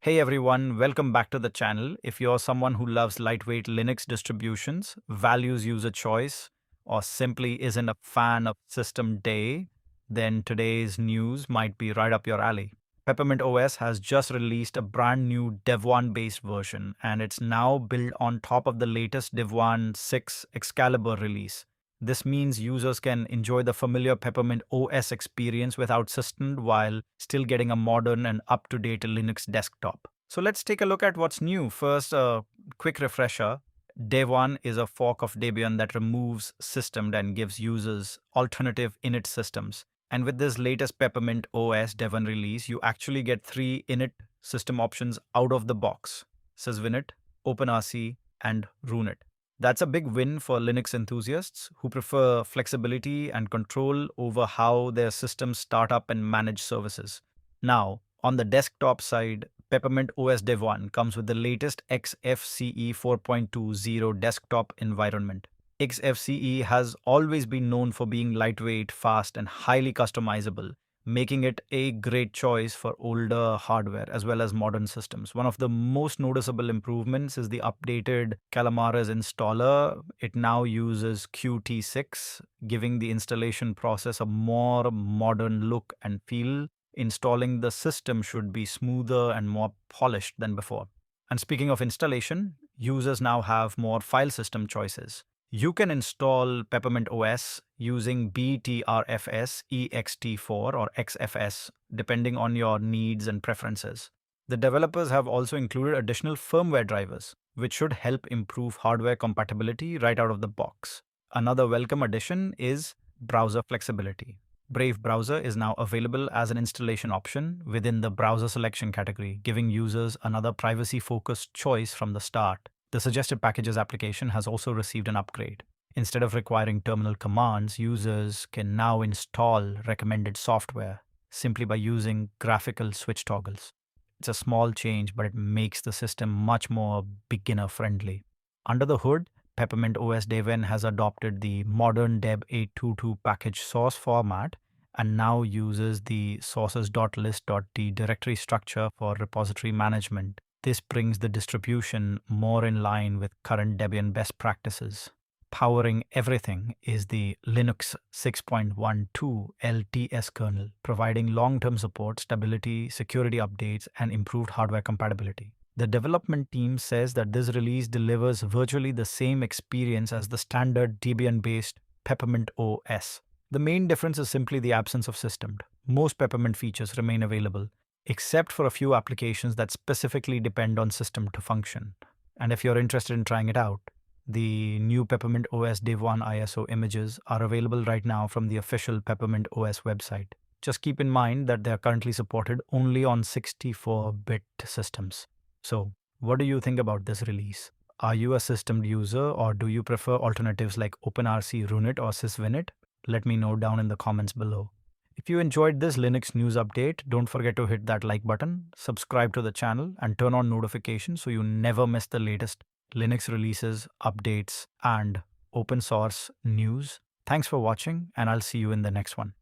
Hey everyone, welcome back to the channel. If you're someone who loves lightweight Linux distributions, values user choice, or simply isn't a fan of System Day, then today's news might be right up your alley. Peppermint OS has just released a brand new Devuan based version, and it's now built on top of the latest Devuan 6 Excalibur release. This means users can enjoy the familiar Peppermint OS experience without system while still getting a modern and up-to-date Linux desktop. So let's take a look at what's new. First, a quick refresher. Devuan is a fork of Debian that removes system and gives users alternative init systems. And with this latest Peppermint OS Devuan release, you actually get 3 init system options out of the box: SysVinit, OpenRC, and runit. That's a big win for Linux enthusiasts who prefer flexibility and control over how their systems start up and manage services. Now, on the desktop side, Peppermint OS Devuan comes with the latest Xfce 4.20 desktop environment. Xfce has always been known for being lightweight, fast, and highly customizable, making it a great choice for older hardware as well as modern systems. One of the most noticeable improvements is the updated Calamares installer. It now uses Qt6, giving the installation process a more modern look and feel. Installing the system should be smoother and more polished than before. And speaking of installation, users now have more file system choices. You can install Peppermint OS using Btrfs, ext4, or Xfce, depending on your needs and preferences. The developers have also included additional firmware drivers, which should help improve hardware compatibility right out of the box. Another welcome addition is browser flexibility. Brave Browser is now available as an installation option within the browser selection category, giving users another privacy-focused choice from the start. The Suggested Packages application has also received an upgrade. Instead of requiring terminal commands, users can now install recommended software simply by using graphical switch toggles. It's a small change, but it makes the system much more beginner-friendly. Under the hood, Peppermint OS Devuan has adopted the modern Deb 822 package source format and now uses the sources.list.d directory structure for repository management. This brings the distribution more in line with current Debian best practices. Powering everything is the Linux 6.12 LTS kernel, providing long-term support, stability, security updates, and improved hardware compatibility. The development team says that this release delivers virtually the same experience as the standard Debian-based Peppermint OS. The main difference is simply the absence of systemd. Most Peppermint features remain available, except for a few applications that specifically depend on system to function. And if you're interested in trying it out, the new Peppermint OS Devuan ISO images are available right now from the official Peppermint OS website. Just keep in mind that they are currently supported only on 64-bit systems. So, what do you think about this release? Are you a systemed user, or do you prefer alternatives like OpenRC, runit, or SysVinit? Let me know down in the comments below. If you enjoyed this Linux news update, don't forget to hit that like button, subscribe to the channel, and turn on notifications so you never miss the latest Linux releases, updates, and open source news. Thanks for watching, and I'll see you in the next one.